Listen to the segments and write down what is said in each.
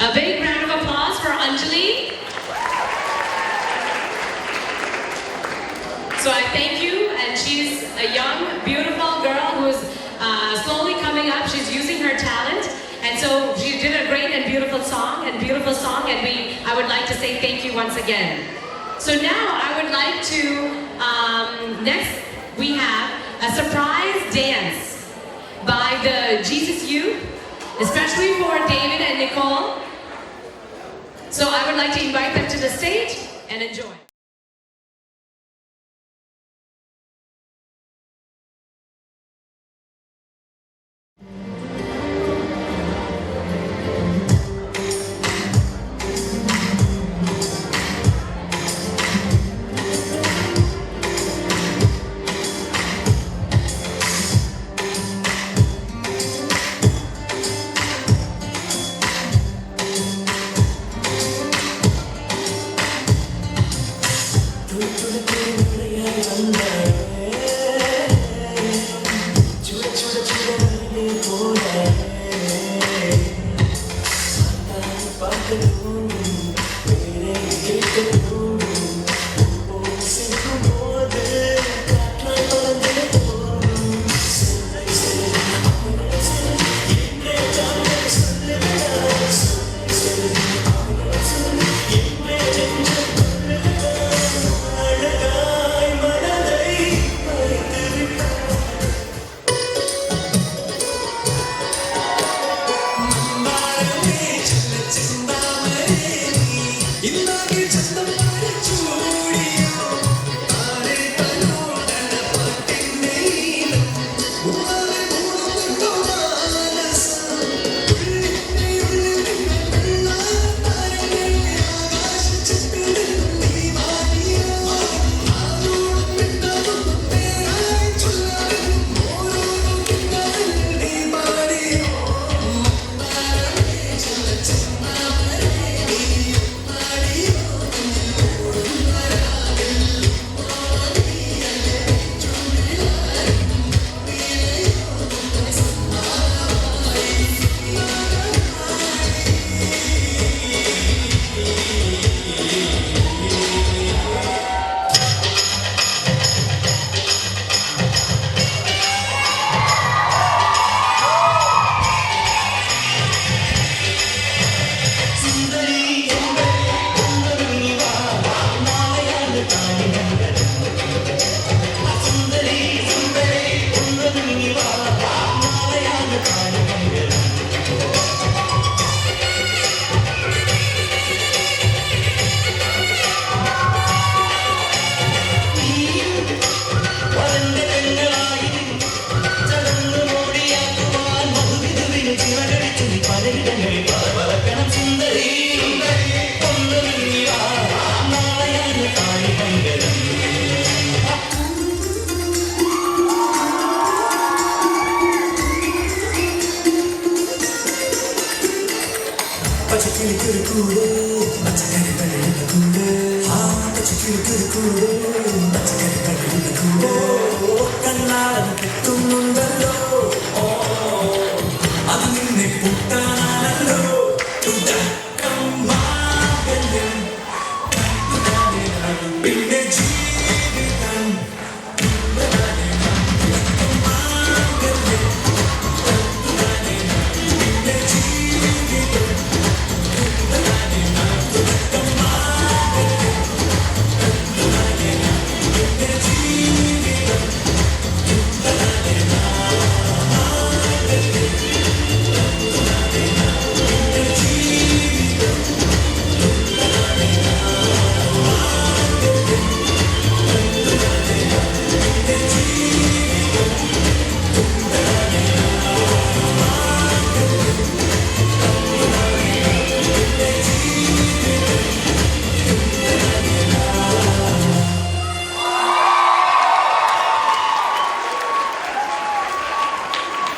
A big round of applause for Anjali. So I thank you, and she's a young, beautiful girl who's slowly coming up. She's using her talent, and so she did a great and beautiful song, and I would like to say thank you once again. So now I would like to, next we have a surprise dance by the Jesus Youth, especially for David and Nicole. So I would like to invite them to the stage and enjoy. Bye. Kannadan കെട്ടുന്നുണ്ടല്ലോ അത് നിന്നെ കൂട്ടാനാണല്ലോ പിന്നെ ജീവിതം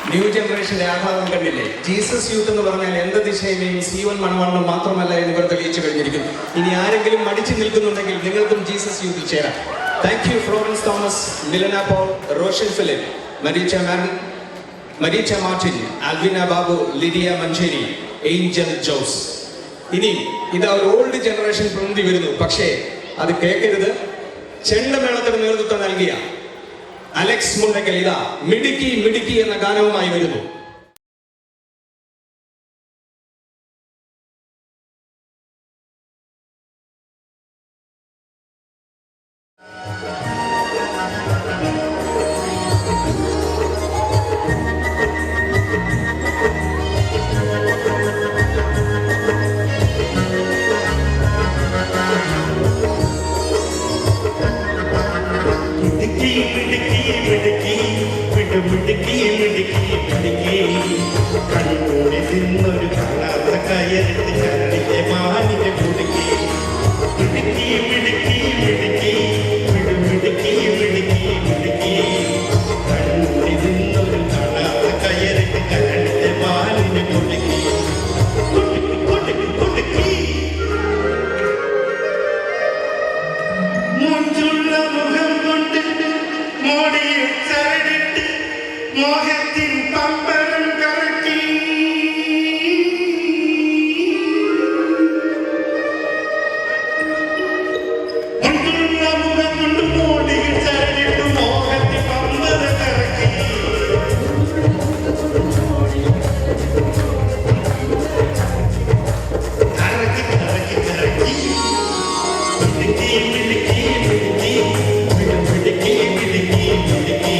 new ജനറേഷന്റെ ആഹ്ലാദം കണ്ടില്ലേ? Jesus youth എന്ന് പറഞ്ഞാൽ എന്ത് ദിശയിലെയും സീവൻ മണവാളനും മാത്രമല്ല എന്നിവർ തെളിയിച്ചു കഴിഞ്ഞിരിക്കുന്നു. ഇനി ആരെങ്കിലും മടിച്ചു നിൽക്കുന്നുണ്ടെങ്കിൽ നിങ്ങൾക്കും ജീസസ് യൂത്തിൽ ചേരാം. Thank you Florence Thomas, Milana Paul, Roshan Philip, Maricha Martin, Alvina Babu, Lidiya Manjeri, Angel Jose. ഇനി ഇതാ ഒരു ഓൾഡ് ജനറേഷൻ പ്രതിനിധി വരുന്നു. പക്ഷേ അത് കേൾക്കരുത്. ചെണ്ടമേളത്തിന് നേതൃത്വം നൽകിയ അലക്സ് മുണ്ടക്കൽ ഇതാ മിടുക്കി മിടുക്കി എന്ന ഗാനവുമായി വരുന്നു. കണ്ണൂരിൽ നിന്നൊരു കാണാത്ത കയറിട്ട് കരടിയെ മാനിനെ കുടുക്കി മിടുക്കി മിടുക്കി മിടുക്കി മിടുമിടുക്കി മിടുക്കി മിടുക്കി കണ്ണൂരിൽ നിന്നൊരു കാണാത്ത കയറിട്ട് കരടിയെ മാനിനെ കുടുക്കി കുടുക്കി കുടുക്കി കുടുക്കി മുഞ്ചുള്ള മുഖം കൊണ്ട് മോടിയിൽ ചരടിട്ട് മോഹത്തിൻ പമ്പരം കറക്കി മുണ്ടുള്ള മുഖം കൊണ്ട് മോടിയിൽ ചരടിട്ട് മോഹത്തിൻ പമ്പരം കറക്കി കറക്കി കറക്കി കറക്കി മിടുക്കി മിടുക്കി മിടുക്കി മിടുക്കി മിടുക്കി മിടുക്കി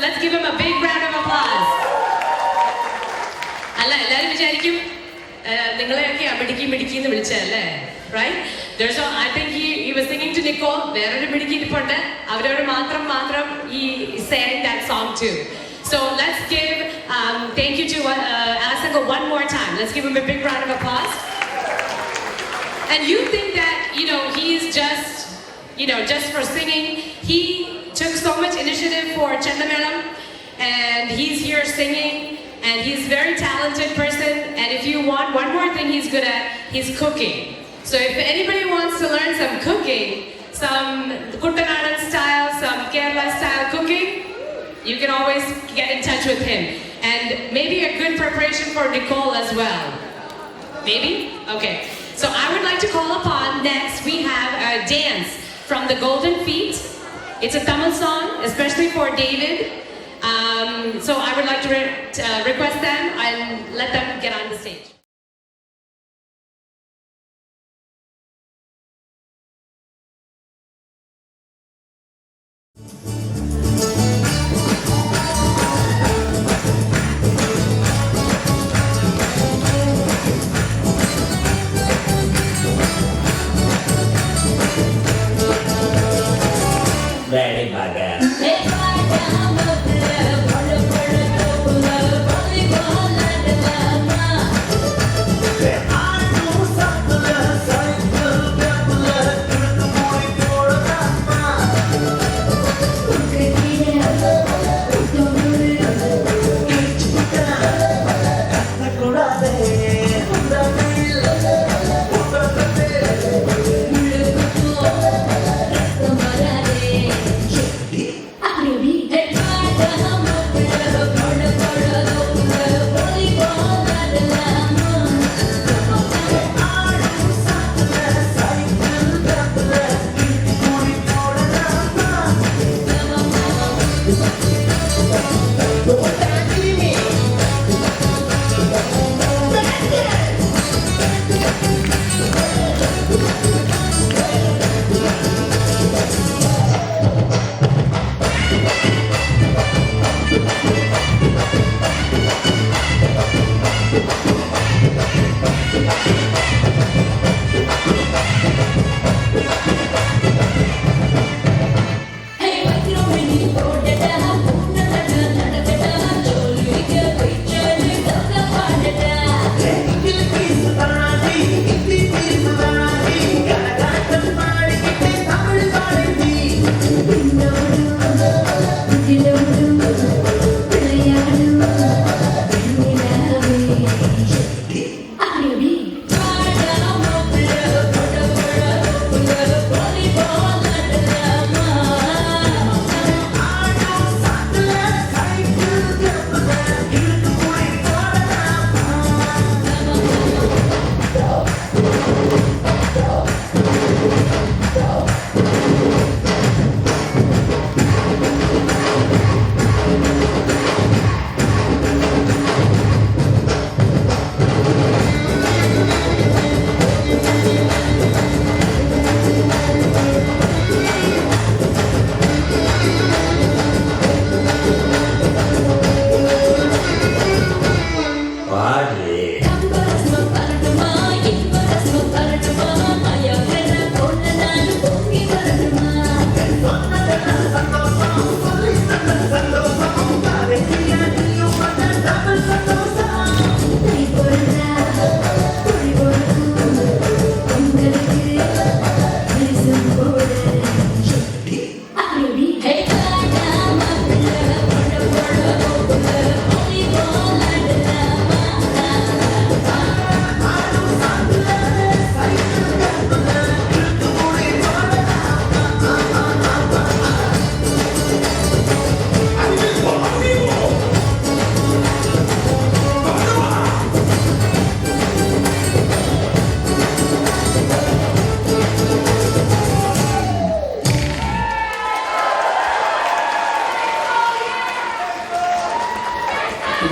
let's give him a big round of applause. അല്ല എല്ലാവരും വിചാരിക്കും നിങ്ങളെയൊക്കെ മിടുക്കി എന്ന് വിളിച്ചല്ലേ, right? There's no, I think he was singing to Nicole. വേറൊരു മിടുക്കി ഇരിപ്പുണ്ട്, അവരോട് മാത്രം he sang that song too. So let's give thank you to Asango one more time. Let's give him a big round of applause. And you think that he's just for singing. He took so much initiative for Chendamelam, and he's here singing. And he's a very talented person. And if you want one more thing he's good at, he's cooking. So if anybody wants to learn some cooking, some Kuttanadan style, some Kerala style cooking, you can always get in touch with him. And maybe a good preparation for Nicole as well. Maybe? Okay. So I would like to call upon next, we have a dance from the Golden Feet. It's a Tamil song, especially for David. So I would like to request them and let them get on the stage. Very bugger.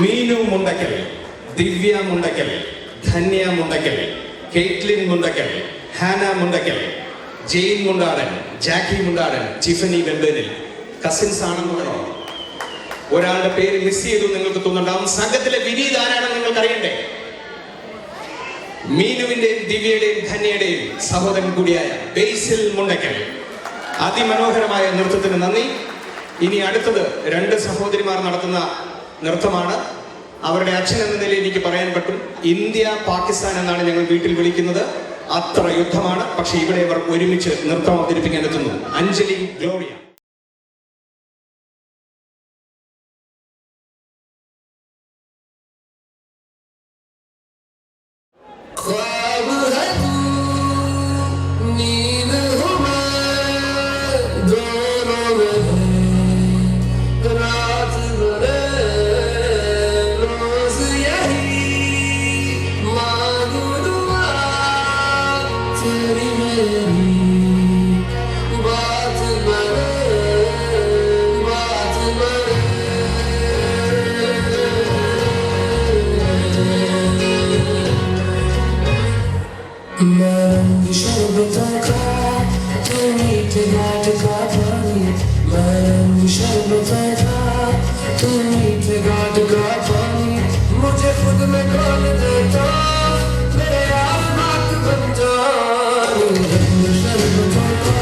Meenu Mundakkal, Divya Mundakkal, Dhanya Mundakkal, Caitlin Mundakkal, Hana Mundakkal, Jain Mundadan, Jackie Mundadan, Tiffany Vempenil cousins ആണെന്ന് വേണോ? ഒരാളുടെ പേര് miss ചെയ്തു നിങ്ങൾക്ക് തോന്നുന്നുണ്ടാവും. സംഘത്തിലെ വിനീത് ആരാണെന്ന് നിങ്ങൾക്ക് അറിയണ്ടേ? മീനുവിന്റെയും ദിവ്യയുടെയും ധന്യയുടെയും സഹോദരൻ കൂടിയായ ബേസിൽ മുണ്ടക്കൽ. അതിമനോഹരമായ നൃത്തത്തിന് നന്ദി. ഇനി അടുത്തത് 2 സഹോദരിമാർ നടത്തുന്ന നൃത്തമാണ്. അവരുടെ അച്ഛൻ എന്ന നിലയിൽ എനിക്ക് പറയാൻ പറ്റും, ഇന്ത്യ പാകിസ്ഥാൻ എന്നാണ് ഞങ്ങൾ വീട്ടിൽ വിളിക്കുന്നത്. അത്ര യുദ്ധമാണ്. പക്ഷെ ഇവിടെ ഇവർ ഒരുമിച്ച് നൃത്തം അവതരിപ്പിക്കാൻ എത്തുന്നു. അഞ്ജലി, ഗ്ലോറിയ. ख्वाब है तू, नींद हूँ मैं, दोनों में है रात भरे रोज यही मांगू दुआ तेरी मेरी बात बड़े बात बड़े मैं शरबतों का तू मीठे घाट का पानी, मैं शरबतों का तू मीठे घाट का पानी, मुझे खुद में कौन देता मेरे यार बात बन जानी। मैं शरबतों का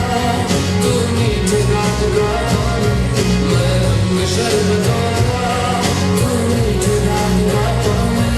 तू मीठे घाट का पानी, मैं शरबतों का तू मीठे घाट का पानी।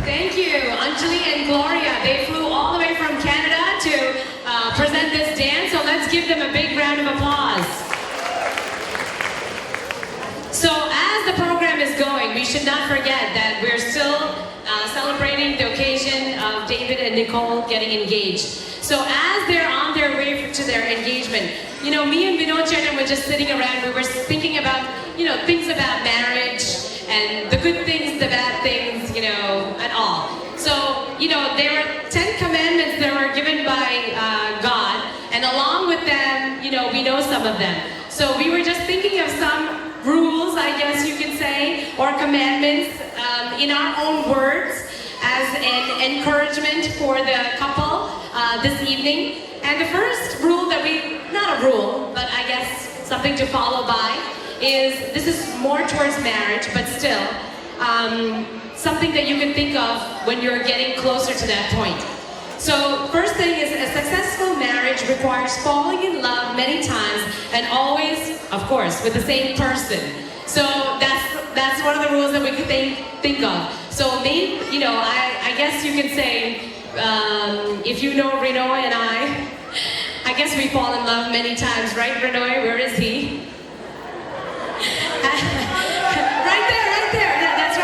Thank you, Anjali and Gloria. They flew all the way from Canada to present this dance, so let's give them a big round of applause. should not forget that we're still celebrating the occasion of David and Nicole getting engaged. So as they're on their way to their engagement, me and Vinod Chetan were just sitting around. We were thinking about, things about marriage and the good things, the bad things, and all. So, there were 10 commandments that were given by God, and along with them, we know some of them. So we were just thinking of some rules, I guess you can say, or commandments in our own words as an encouragement for the couple this evening. And the first rule that not a rule, but I guess something to follow by, is this is more towards marriage, but still something that you can think of when you're getting closer to that point. So first thing is, a successful marriage requires falling in love many times and always, of course, with the same person. So that's one of the rules that we could think of. So maybe, I guess you can say, if you know Renoy and I guess we fall in love many times, right, Renoy? Where is he? Right there. That's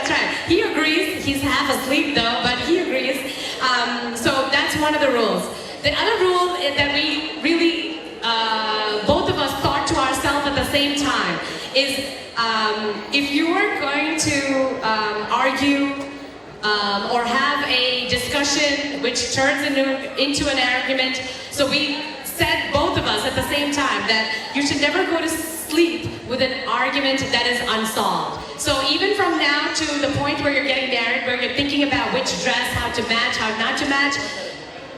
right. He agrees. He's half asleep though, but he agrees. So that's one of the rules. The other rule is that we really, both of us thought to ourselves at the same time, is if you are going to argue or have a discussion which turns into an argument, so we said, both of us at the same time, that you should never go to sleep with an argument that is unsolved. So even from now to the point where you're getting married, where you're thinking about which dress, how to match, how not to match,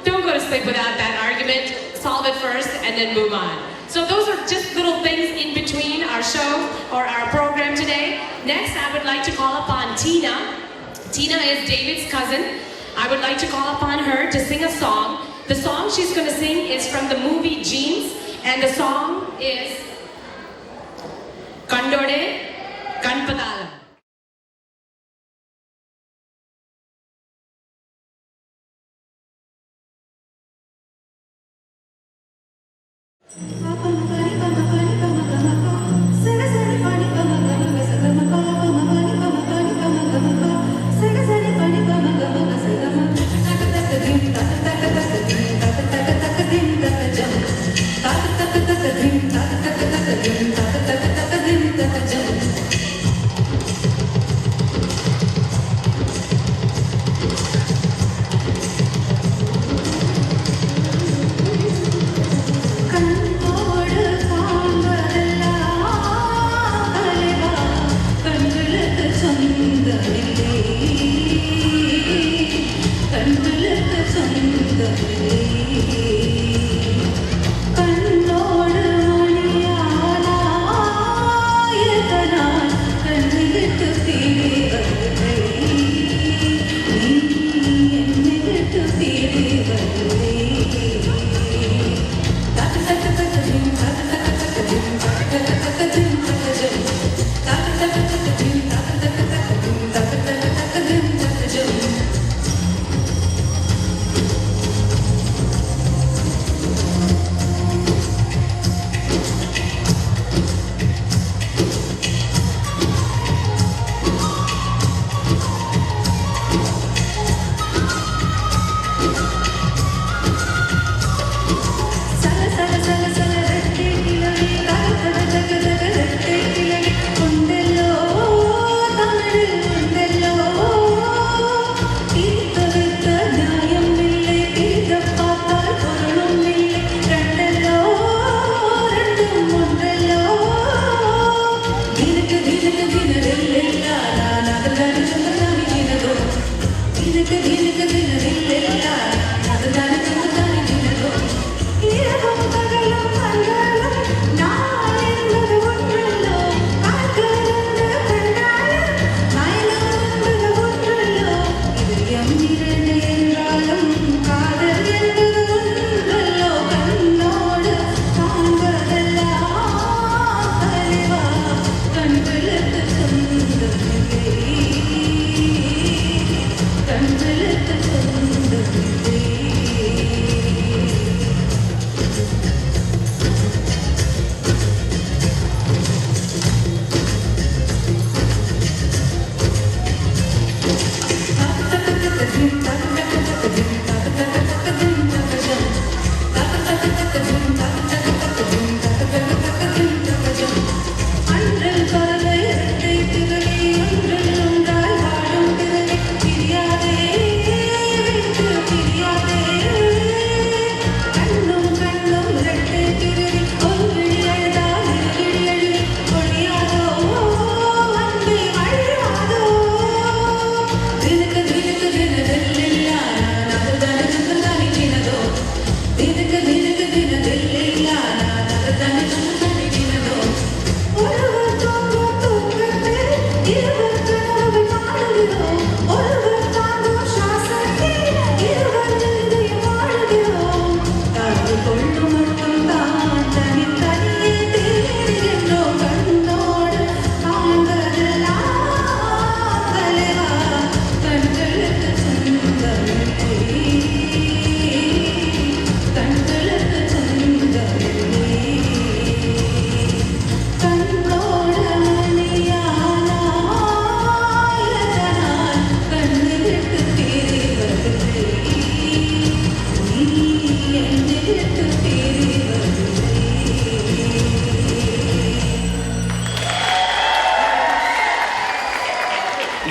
don't go to sleep without that argument. Solve it first and then move on. So those are just little things in between our show or our program today. Next, I would like to call upon Tina. Tina is David's cousin. I would like to call upon her to sing a song. The song she's going to sing is from the movie Jeans, and the song is Kandode Kanpadalam. Jump.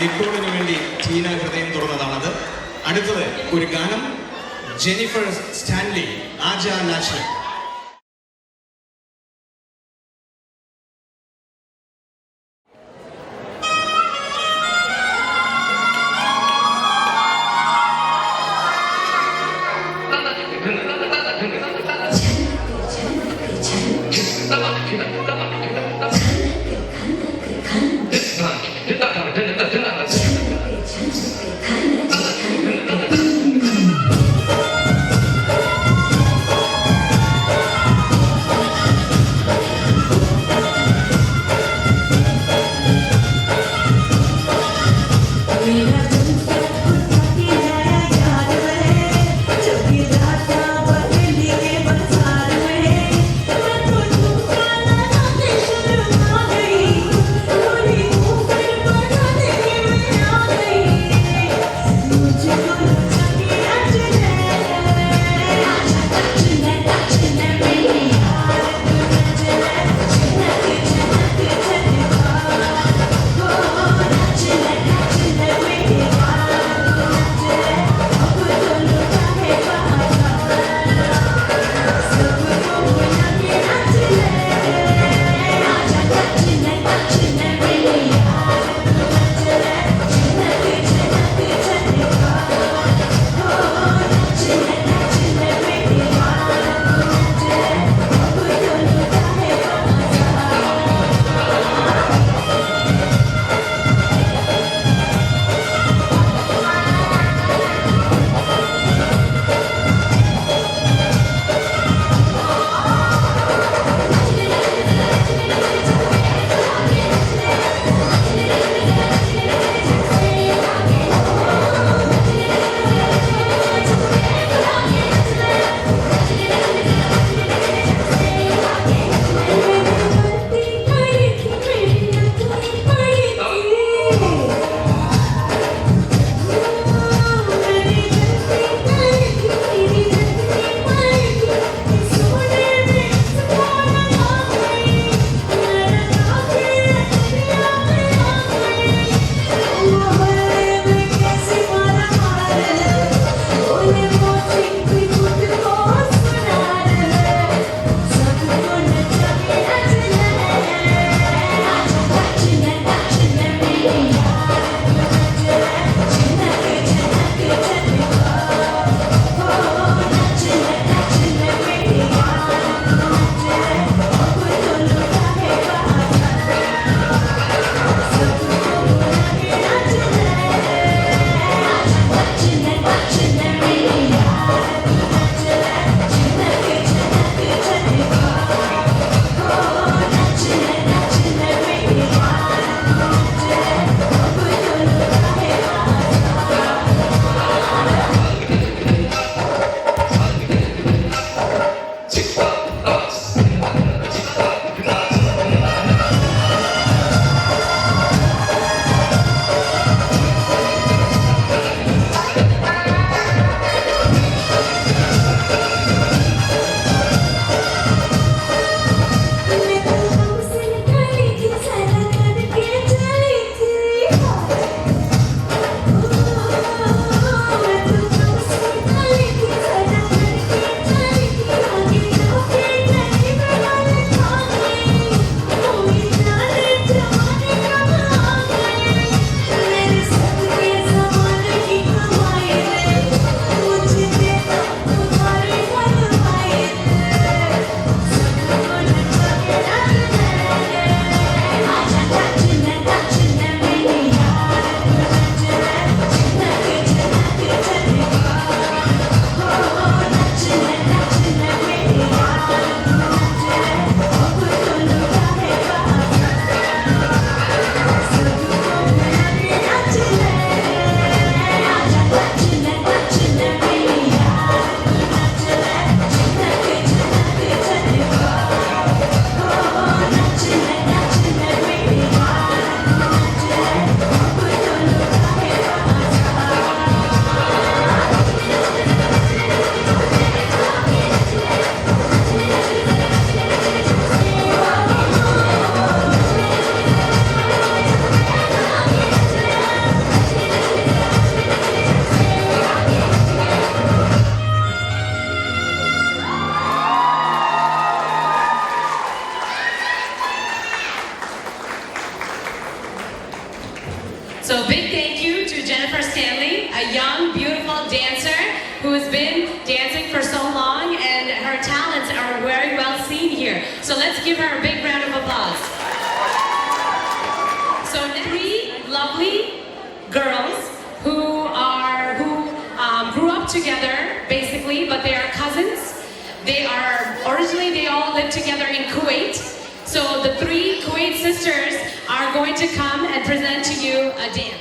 നിക്കോളിന് വേണ്ടി ടീന ഹൃദയം തുറന്നതാണത്. അടുത്തത് ഒരു ഗാനം, Jennifer Stanley, Aaja Nachi. So big thank you to Jennifer Stanley, a young, beautiful dancer who has been dancing for so long, and her talents are very well seen here. So let's give her a big round of applause. So 3 lovely girls who grew up together basically, but they are cousins. Originally they all lived together in Kuwait. So the 3 Kuwait sisters are going to come and present to you a dance.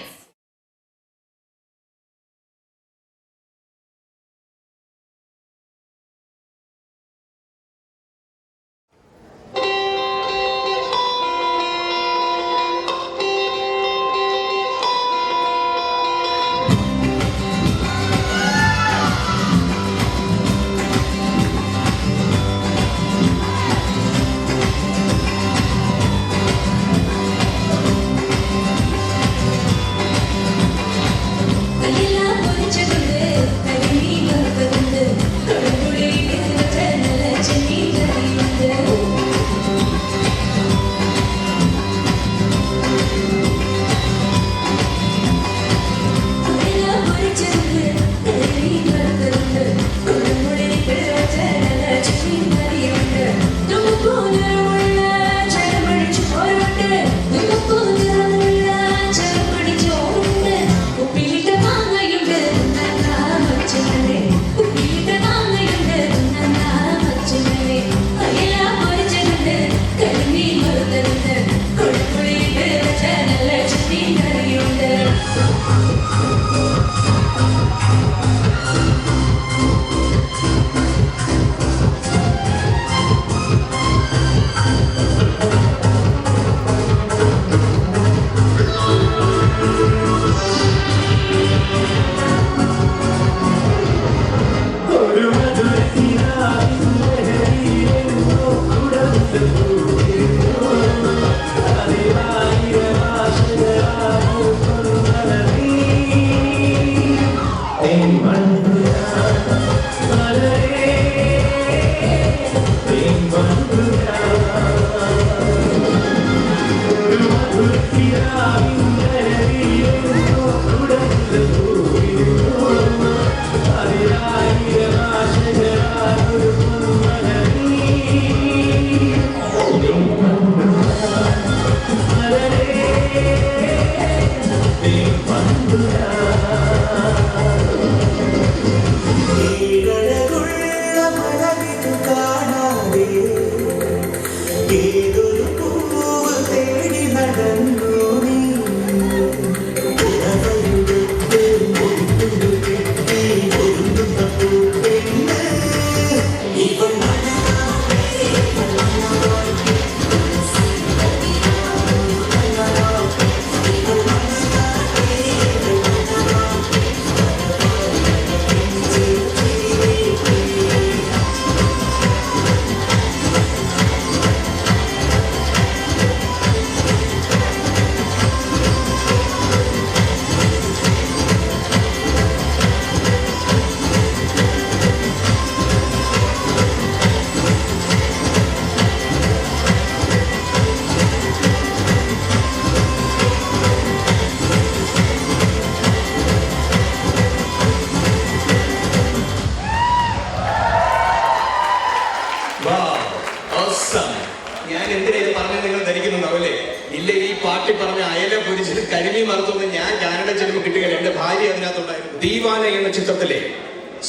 ഞാൻ എന്തിനാ ഇത് പറഞ്ഞത് നിങ്ങൾ ധരിക്കുന്നുണ്ടാവല്ലേ? ഇല്ല, ഈ പാട്ടി പറഞ്ഞ അയല പൊരിച്ചിട്ട് കരിമീൻ മറുത്തൊന്നും ഞാൻ കാനഡ ചെല്ലുമ്പോൾ കിട്ടുകയില്ല. എന്റെ ഭാര്യ അതിനകത്തുണ്ടായിരുന്നു. ദീവാന എന്ന ചിത്രത്തിലെ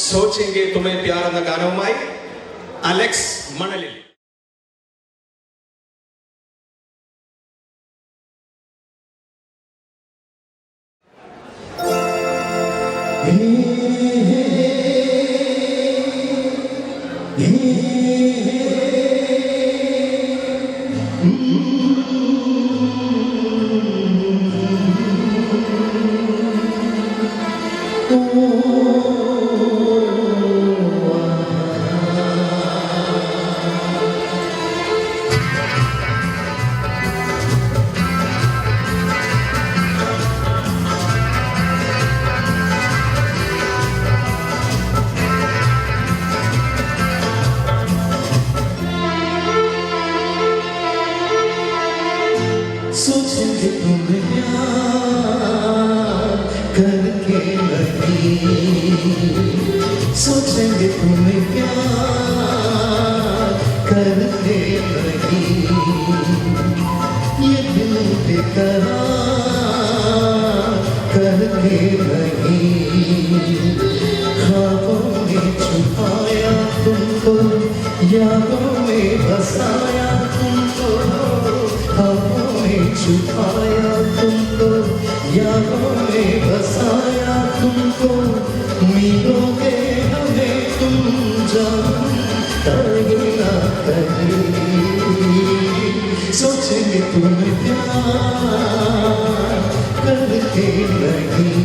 സോച്ചെങ്കെ തുമേ പ്യാർ എന്ന ഗാനവുമായി അലക്സ് മണലിൽ. सोचेंगे तुम यार नहीं सोचेंगे तुम्हें प्यार करने नहीं ये दिल बेकरार करने नहीं ख्वाबों में छुपाया तुमको यादों में बसाया तुमको ख्वाबों में छुपाया तुमको यादों में बसाया तुमको मिलोगे हमें तुम जान कहीं ना कहीं सोचेंगे तुम प्यार करके नहीं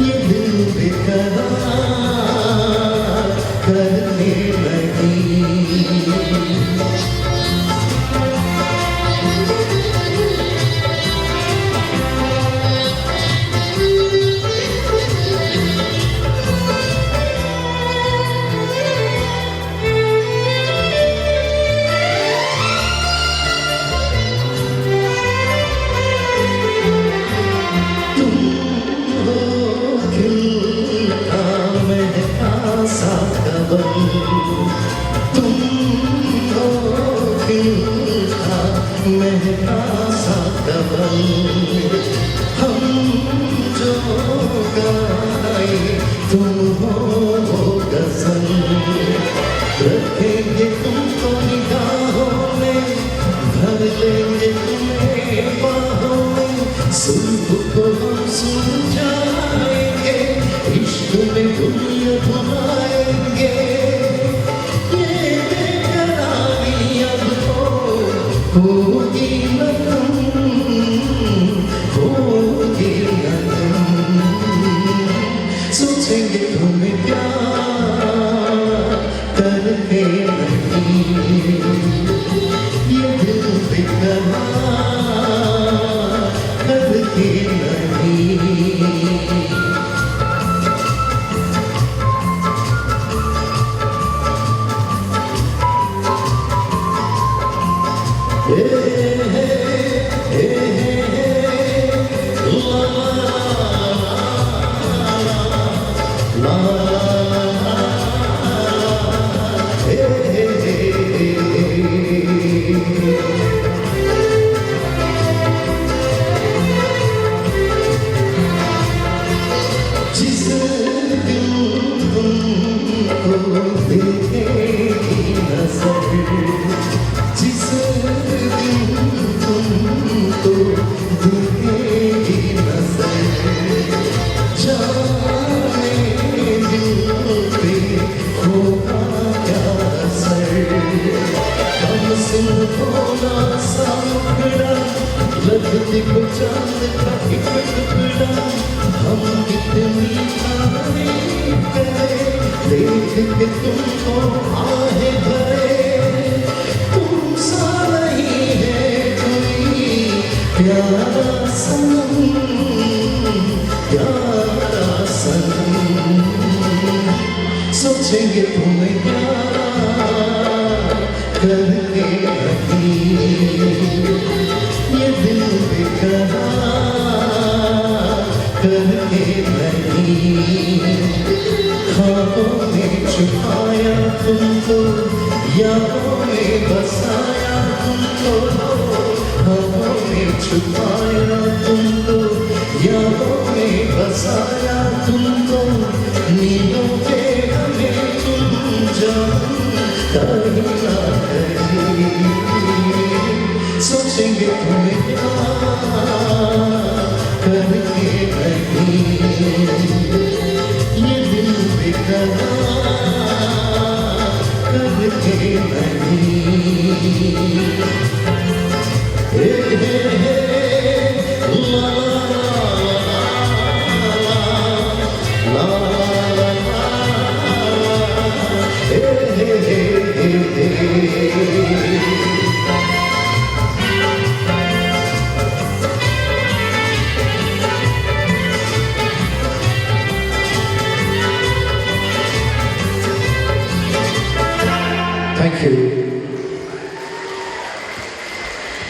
ये दिल बेकरार करने नहीं तुम हो खिलता महका सा कमल हम जो गाए तुम हो वो गजल रखेंगे तुमको निगाहों में भर लेंगे तुम्हें बाहों में सुल्फ को हम सुन जाएंगे इश्क में दुनिया घुमाएंगे ये बेकरारी अब तो होगी न तुम होगी न तुम सोचेंगे तुम्हें प्यार करने नहीं ये दिल बेकरार करके नहीं जिस दिन तुमको देखेगी नजर जिस दिन तुमको देखेगी नजर जाने दिल पे होगा क्या असर कम सिंह होना सा मुखड़ा लगती को चांद का एक टुकड़ा हम कितनी तारीफ करें देख के तुमको आहे भरे तुम सा नहीं है कोई प्यारा सनम प्यारा सनम सोचेंगे तुम्हें प्यार करने नहीं ये दिल बेकरार करने नहीं ख्वाबों में छुपाया तुमको यादों में बसाया तुमको ख्वाबों में छुपाया तुमको यादों में बसाया तुमको नीलों के हमें तुम जान कहीं ना कहीं सोचेंगे तुम्हें प्यार करके नहीं ये दिल बेकरार करके नहीं ला ला ला Thank you.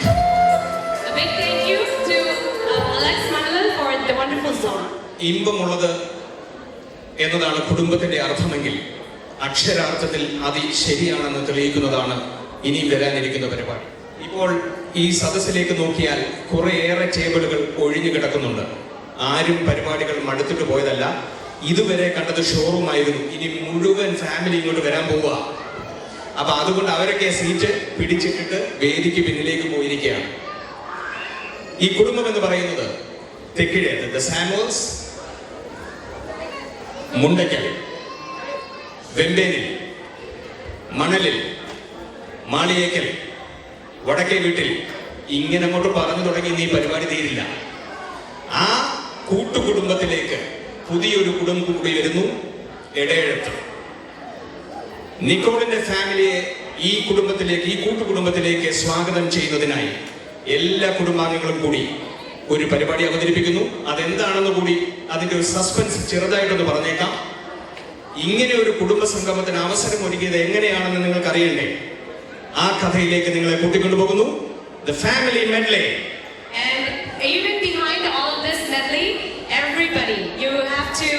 A big thank you to Alex Manila for the wonderful song. ഇമ്പമുള്ളത് എന്നതാണ് കുടുംബത്തിന്റെ അർത്ഥമെങ്കിൽ അക്ഷരാർത്ഥത്തിൽ അത് ശരിയാണെന്ന് തെളിയിക്കുന്നതാണ് ഇനിയും വരാനിരിക്കുന്ന പരിപാടി. ഇപ്പോൾ ഈ സദസ്സിലേക്ക് നോക്കിയാൽ കുറേയേറെ ടേബിളുകൾ ഒഴിഞ്ഞു കിടക്കുന്നുണ്ട്. ആരും പരിപാടികൾ മടുത്തിട്ട് പോയതല്ല. ഇതുവരെ കണ്ടത് ഷോറൂമായിരുന്നു. ഇനി മുഴുവൻ ഫാമിലി ഇങ്ങോട്ട് വരാൻ പോവുക. അപ്പൊ അതുകൊണ്ട് അവരൊക്കെ സീറ്റ് പിടിച്ചിട്ടിട്ട് വേദിക്ക് പിന്നിലേക്ക് പോയിരിക്കുകയാണ്. ഈ കുടുംബം എന്ന് പറയുന്നത് തെക്കിഴേത്ത് ദ സാമുവൽസ്, മുണ്ടയ്ക്കൽ, വെമ്പേനിൽ, മണലിൽ, മാളിയേക്കൽ, വടക്കേ വീട്ടിൽ, ഇങ്ങനെ അങ്ങോട്ട് പറഞ്ഞു തുടങ്ങി ഈ പരിപാടി തീരില്ല. ആ കൂട്ടുകുടുംബത്തിലേക്ക് പുതിയൊരു കുടുംബം കൂടി വരുന്നു, എടേഴത്ത്. നിക്കോളിന്റെ ഫാമിലിയെ ഈ കുടുംബത്തിലേക്ക്, ഈ കൂട്ടുകുടുംബത്തിലേക്ക് സ്വാഗതം ചെയ്യുന്നതിനായി എല്ലാ കുടുംബാംഗങ്ങളും കൂടി ഒരു പരിപാടി അവതരിപ്പിക്കുന്നു. അതെന്താണെന്ന് കൂടി അതിന്റെ ഒരു സസ്പെൻസ് ചെറുതായിട്ടൊന്ന് പറഞ്ഞേക്കാം. ഇങ്ങനെ ഒരു കുടുംബ സംഗമത്തിന് അവസരം ഒരുക്കിയത് എങ്ങനെയാണെന്ന് നിങ്ങൾക്ക് അറിയണ്ടേ? ആ കഥയിലേക്ക് നിങ്ങളെ കൂട്ടിക്കൊണ്ടുപോകുന്നു. The family medley. And even behind all this medley, everybody, you have to,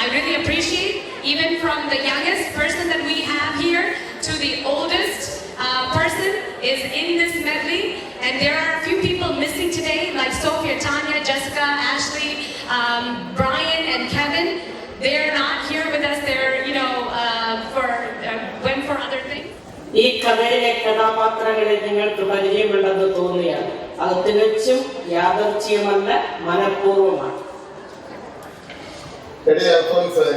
I really appreciate, even from the youngest person that we have here to the oldest person is in this medley. And there are a few people missing today, like Sophia, Tanya, Jessica, Ashley, Brian, and Kevin. They are not here with us. They're, went for other things. ഈ കഥയിലെ കഥാപാത്രങ്ങളെ നിങ്ങൾക്ക് പരിചയമുണ്ടെന്ന് തോന്നിയാണ്. അത് തികച്ചും യാദർച്ഛ്യമല്ല, മനഃപൂർവ്വമാണ്. എടേ അൽഫോൻസ്,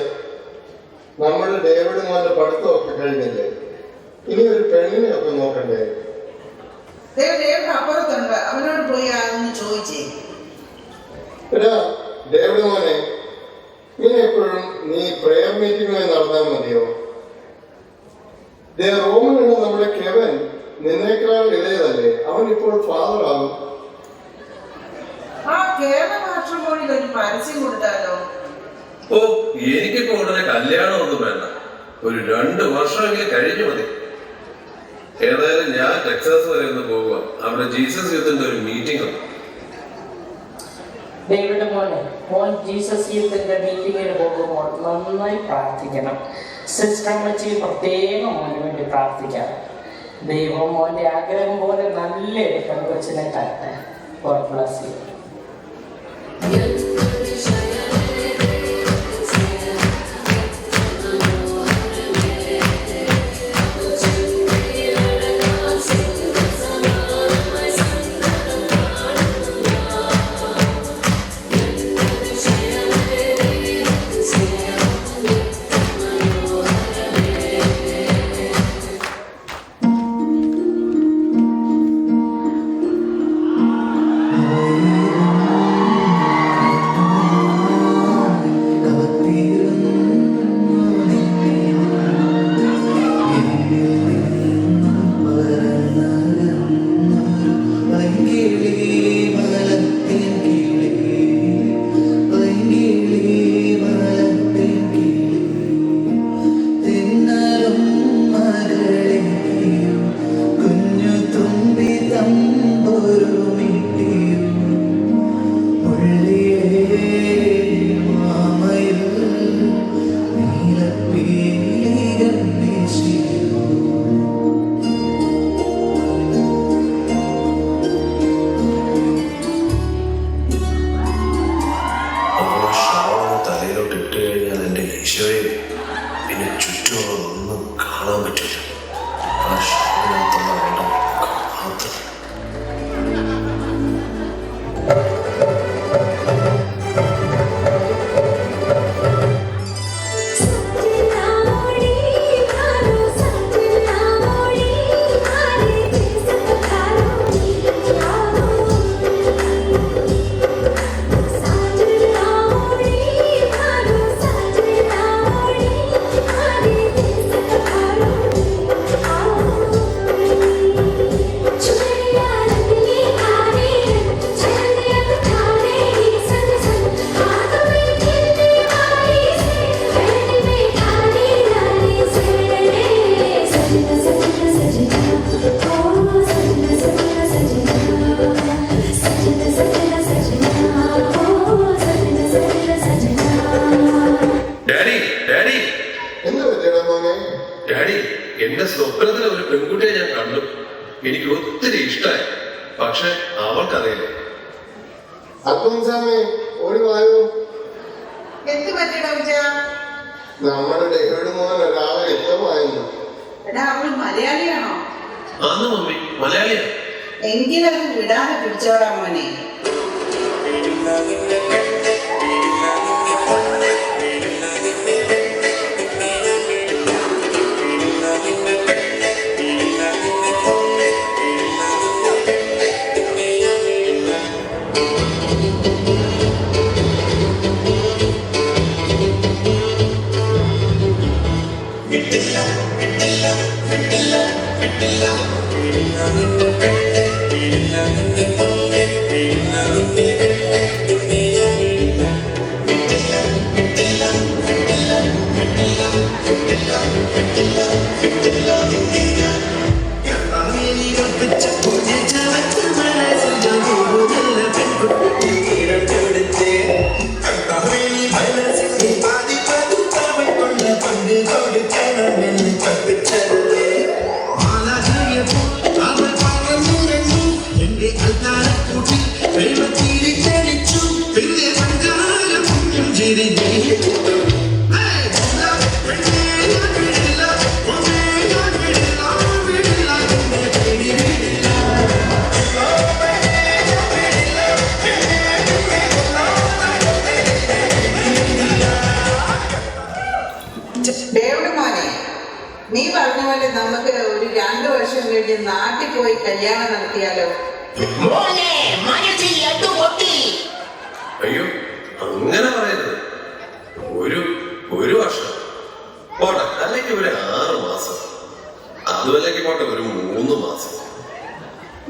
നമ്മുടെ David മോന്റെ പഠിത്തമൊക്കെ കഴിഞ്ഞില്ലേ? ഇനി ഒരു പെണ്ണിനെ ഒക്കെ നോക്കണ്ടേ? ഡേവിഡ് അപ്പുറത്തുണ്ട്, അവനോട് പോയി അതൊന്ന് ചോദിച്ചേ. എടാ ഡേവിഡ് മോനെ, ഇനി എപ്പോഴും നീ പ്രെയർ മീറ്റിംഗുമായി നടന്നാൽ മതിയോ? റോമനുള്ള നമ്മുടെ കെവൻ നിന്നേക്കാൾ ഇളയതല്ലേ? അവൻ ഇപ്പോൾ ഫാദർ ആകും. ആ കേരള മാട്രിമോണിയിൽ ഒരു പരസ്യം കൊടുത്താലോ? ഓ, എനിക്കിപ്പോ ഉടനെ കല്യാണം ഒന്നും വേണ്ട. ഒരു 2 വർഷമെങ്കിലും കഴിഞ്ഞു മതി. ഏതായാലും ഞാൻ ടെക്സാസ് വരെ ഒന്ന് പോവുക. അവിടെ ജീസസ് യൂത്തിന്റെ ഒരു മീറ്റിംഗ് ഉണ്ട്. ഡേവിഡ് മോൻ ജീസസ് യൂത്തിന്റെ മീറ്റിങ്ങിന് പോകുമ്പോൾ നന്നായി പ്രാർത്ഥിക്കണം. സിസ്റ്റർ അമ്മച്ചി പ്രത്യേകം മോന് വേണ്ടി പ്രാർത്ഥിക്കാം. ദൈവം മോന്റെ ആഗ്രഹം പോലെ നല്ലൊരു പെൺകൊച്ചിനെ തരട്ടെ. God bless you. Chudriya എന്റെ സ്വപ്നത്തിൽ ഒരു പെൺകുട്ടിയെ ഞാൻ കണ്ടു. എനിക്ക് ഒത്തിരി ഇഷ്ടമായി. പക്ഷെ അവൾക്കറിയില്ല. അൽഫോൻസാമേ ഒരു വായോ. എന്ത് പറ്റിയിട? നമ്മുടെ ഡേവിഡ് മോൻ ഒരാളെ ഇഷ്ടമായിരുന്നു. എടാ അവൾ മലയാളിയാണോ? ആന്ന് മമ്മി, മലയാളിയാ. എങ്കിലും വിടാതെ പിടിച്ചോടാ മോനെ. ഡേവിഡ് മോനെ, നീ പറഞ്ഞ പോലെ നമുക്ക് ഒരു 2 വർഷം കഴിഞ്ഞ് നാട്ടിൽ പോയി കല്യാണം നടത്തിയാലോ? അയ്യോ, അങ്ങനെ പറയരുത്. ഒരു വർഷം പോട്ടെ, അല്ലെങ്കിൽ ഒരു 6 മാസം, അതുമല്ലെങ്കിൽ പോട്ടെ ഒരു 3 മാസം.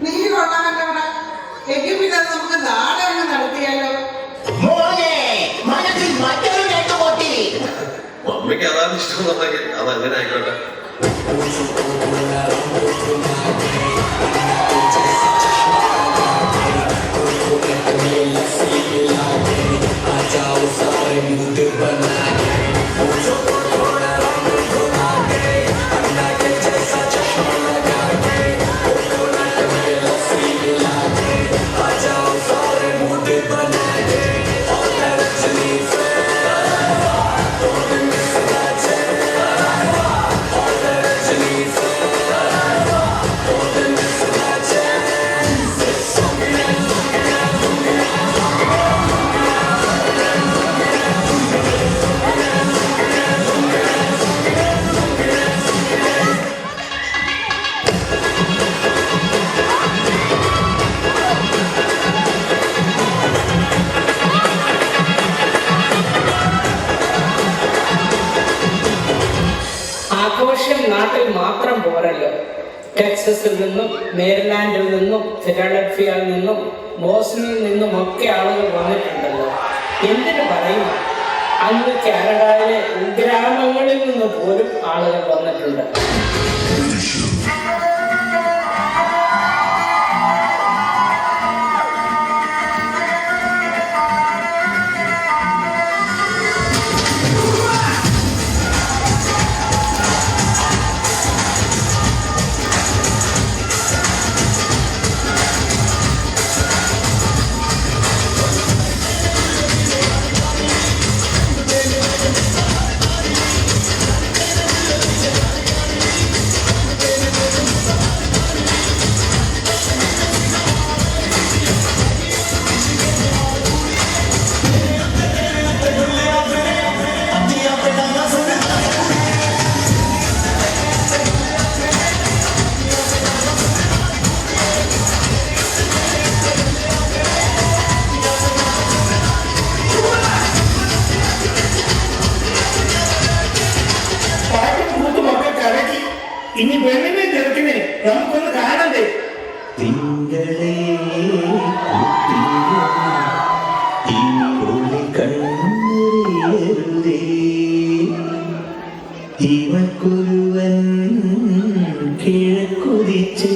നീ കൊള്ളാമല്ലോടാ. എങ്കിൽ പിന്നെ നമുക്ക് നാളെ അങ്ങ് നടത്തിയാലോ? മമ്മിക്ക് അതാണ് ഇഷ്ടം എന്നുണ്ടെങ്കിൽ അതങ്ങനെ ആയിക്കോട്ടെ. ആഘോഷം നാട്ടിൽ മാത്രം പോരല്ലോ. ടെക്സസിൽ നിന്നും, മേരിലാൻഡിൽ നിന്നും, ഫിലാഡൽഫിയയിൽ നിന്നും, ബോസ്നിയയിൽ നിന്നും ഒക്കെ ആളുകൾ വന്നിട്ടുണ്ടല്ലോ. എന്തിനു പറയും, അന്ന് കാനഡയിലെ ഉൾഗ്രാമങ്ങളിൽ നിന്ന് പോലും ആളുകൾ വന്നിട്ടുണ്ട്. ഇനി വെള്ളിനെ ചെറുക്കിനെ നമുക്കൊന്ന് കാണണ്ടേ? തിങ്കളേ കണ്ണറിയരുതേ, ഇവൾക്കൊരുവൻ കിഴക്കുതിച്ച്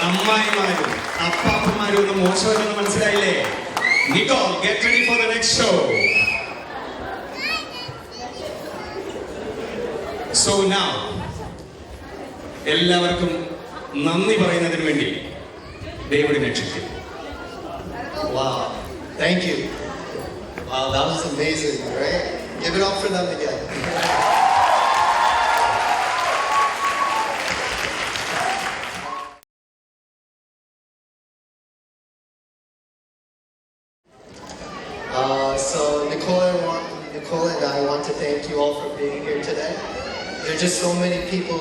അമ്മായിമാരും അപ്പാപ്പന്മാരും ഒന്നും മോശമല്ലെന്ന് മനസ്സിലായില്ലേ? Nicole, get ready for the next show. So now, എല്ലാവർക്കും നന്ദി പറയുന്നതിന് വേണ്ടി ഡേവിഡിനെ ക്ഷണിക്കുന്നു. Wow, thank you. Wow, that was amazing, right? Give it up for them again. So Nicole and I want to thank you all for being here today. There are just so many people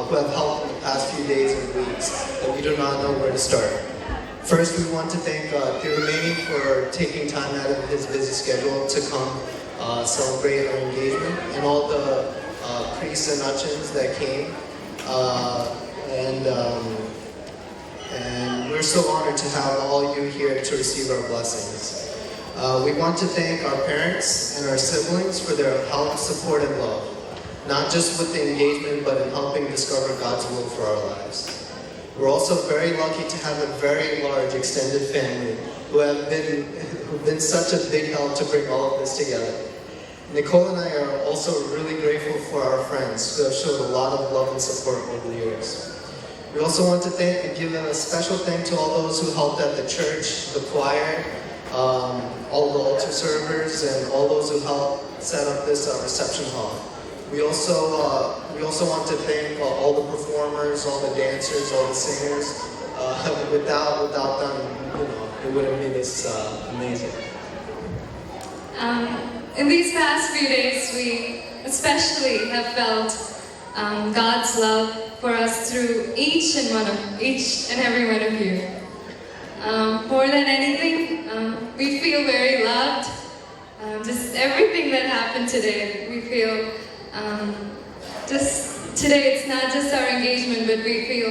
who have helped in the past few days and weeks that we do not know where to start. First, we want to thank Thirumeni for taking time out of his busy schedule to come celebrate our engagement, and all the priests and urchins that came. And we're so honored to have all you here to receive our blessings. We want to thank our parents and our siblings for their help, support, and love, not just with the engagement, but in helping discover God's will for our lives. We're also very lucky to have a very large extended family who've been such a big help to bring all of this together. Nicole and I are also really grateful for our friends who have showed a lot of love and support over the years. We also want to thank and give a special thank to all those who helped at the church, the choir, all the altar servers, and all those who helped set up this reception hall. We also want to thank all the performers, all the dancers, all the singers. Without them, it wouldn't be this amazing. In these past few days, we especially have felt God's love for us through each and every one of you. More than anything, we feel very loved. Just everything that happened today, we feel just today it's not just our engagement, but we feel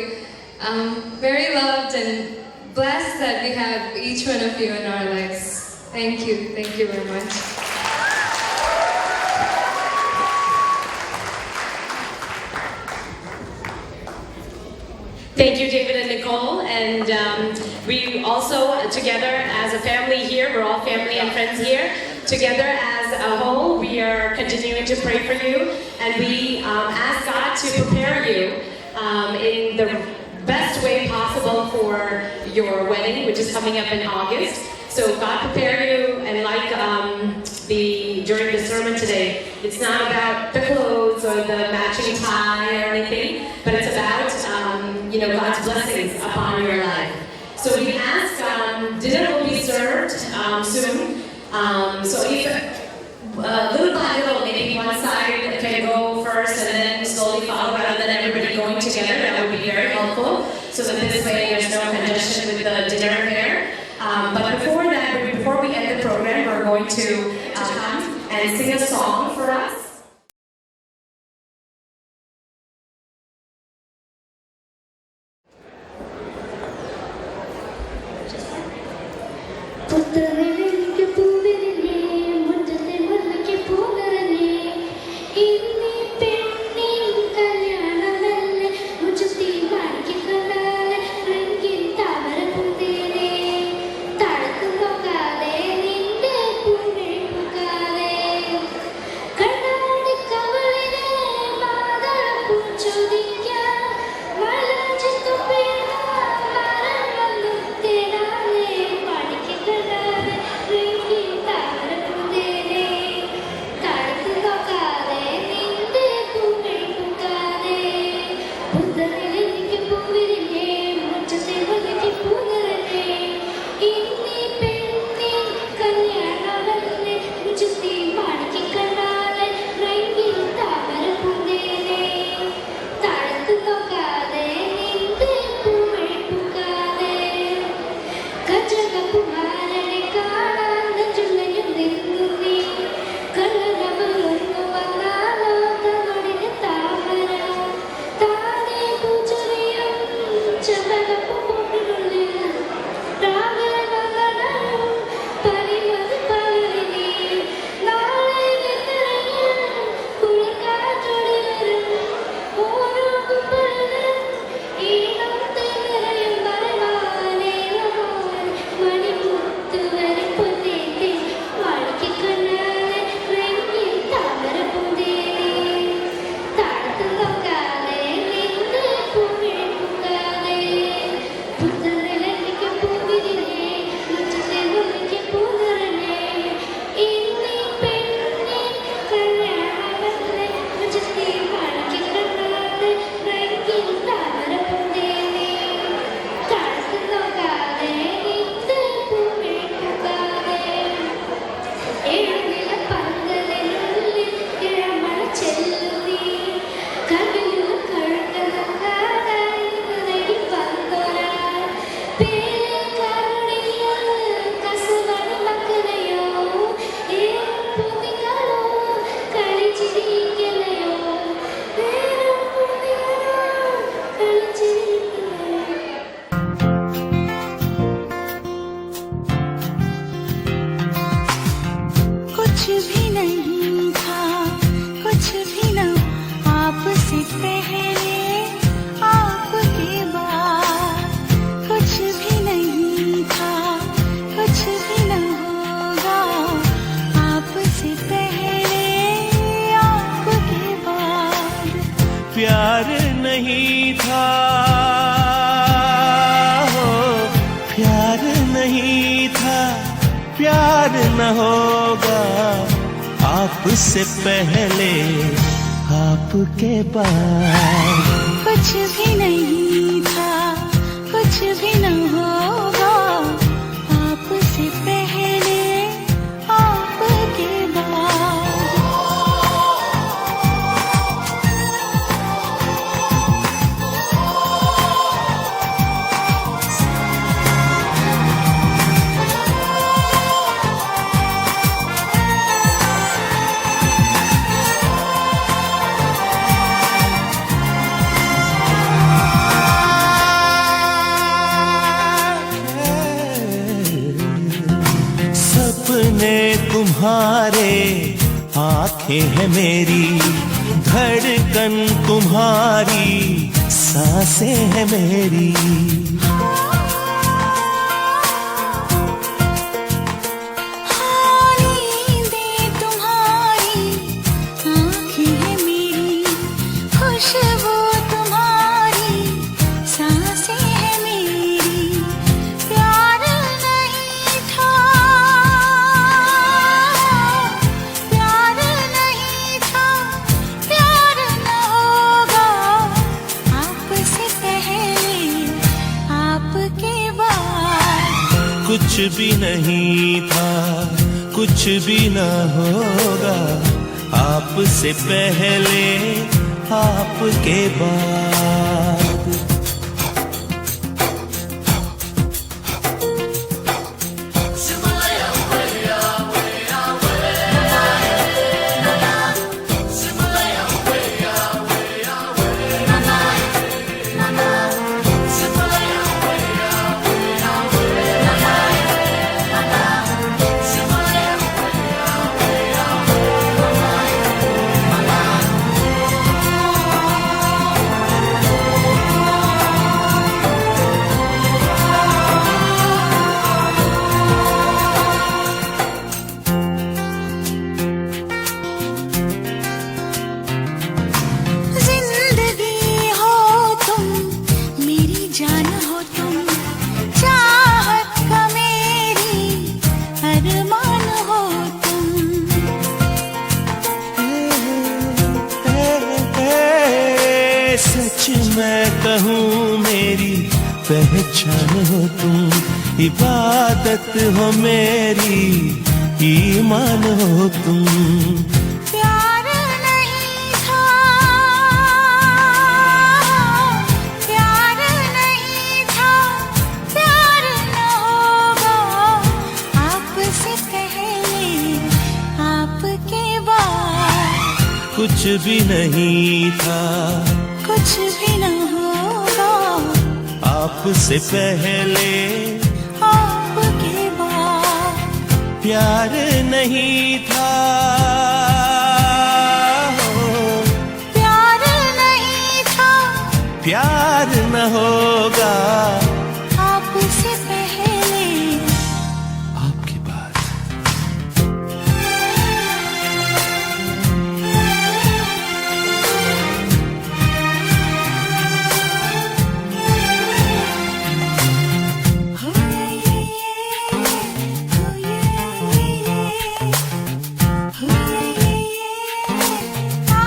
very loved and blessed that we have each one of you in our lives. Thank you very much. Thank you, David and Nicole. And we also, together as a family here, we're all family and friends here. Together as a whole, we are continuing to pray for you. And we ask God to prepare you in the best way possible for your wedding, which is coming up in August. So God prepare you, and like during the sermon today, it's not about the clothes or the matching tie or anything, but it's about God's blessings upon your life. So we ask, dinner will be served soon. So if little by little, maybe one side can go first and then slowly follow, rather than everybody going together, that would be very helpful. So that this way there's no congestion with the dinner here. But before we end the program, we're going to come and sing a song for us. Karna आपसे पहले आपके बाद कुछ भी नहीं था, कुछ भी न होगा, आपसे पहले आपके बाद। सपने तुम्हारे आंखें हैं मेरी, धड़कन तुम्हारी सांसें हैं मेरी। नींदें तुम्हारी आँखें हैं मेरी, खुशबू तुम्हारी सांसें हैं मेरी। प्यार नहीं था, प्यार नहीं था, प्यार न होगा, आपसे पहले आपके बाद। कुछ भी नहीं था, कुछ भी न होगा, आपसे पहले आपके बाद। जिंदगी हो तुम, मेरी जान हो तुम, चाहत का मेरी अरमान हो तुम। सच मैं कहूँ मेरी पहचान हो तुम, इबादत हो मेरी, ईमान हो तुम। प्यार नहीं था, प्यार नहीं था, प्यार न होगा, आपसे पहले आपके बाद। कुछ भी नहीं था, कुछ भी न होगा, आपसे पहले आपके बाद। प्यार नहीं था, प्यार नहीं था, प्यार न होगा, आपसे पहले आपके बाद। हो ये, हो ये, हो ये, आ।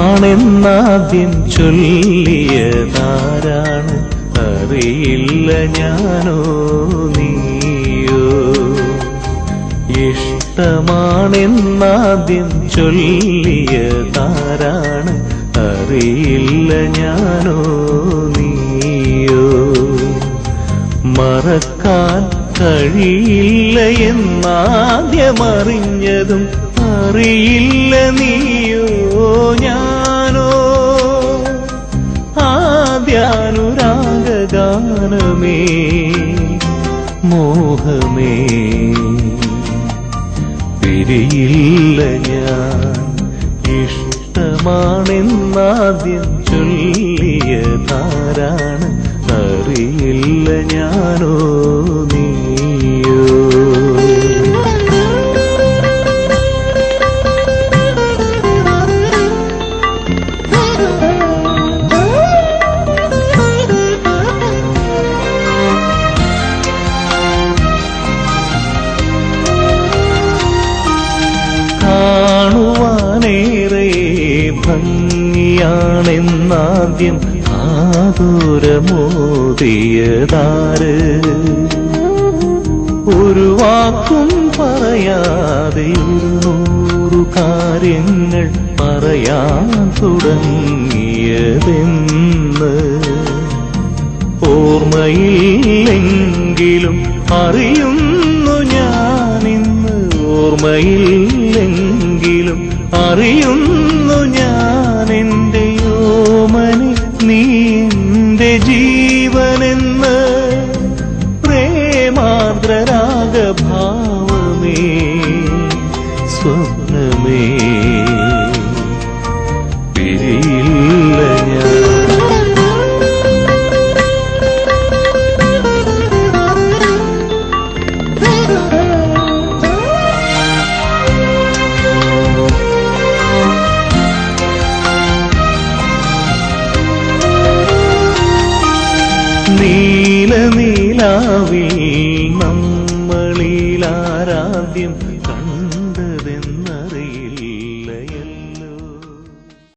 ഇഷ്ടമാണെന്നാദ്യം ചൊല്ലിയതാരാണ്, അറിയില്ല ഞാനോ നീയോ. ഇഷ്ടമാണെന്നാദ്യം ചൊല്ലിയതാരാണ്, അറിയില്ല ഞാനോ നീയോ. മറക്കാൻ കഴിയില്ല എന്നാദ്യമറിഞ്ഞതും അറിയില്ല നീയോ ഞാനോ. ആദ്യാനുരാഗാനമേ മോഹമേ പിരിയില്ല ഞാൻ. ഇഷ്ടമാണെന്നാദ്യം ചൊല്ലിയതാരാണ്, അറിയില്ല ഞാനോ നീയോ. കാണുവാനേറെ ഭംഗിയാണെന്നാദ്യം ആതുരമോദിയതാര്, ഒരു വാക്കും പറയാതെ 100 കാര്യങ്ങൾ പറയാൻ തുടങ്ങിയതെന്ന് ഓർമ്മയില്ലെങ്കിലും അറിയുന്നു ഞാനിന്ന്, ഓർമ്മയില്ലെങ്കിലും അറിയുന്നു ഞാൻ എൻ്റെ ഓമനെ നീ എൻ്റെ ജീവനെന്ന്. പ്രേമാർദ്രരാഗഭാവമേ സ്വപ്നമേ പിരിയില്ല ഞാൻ. നീലനീലാവിൽ നമ്മളിലാരാദ്യം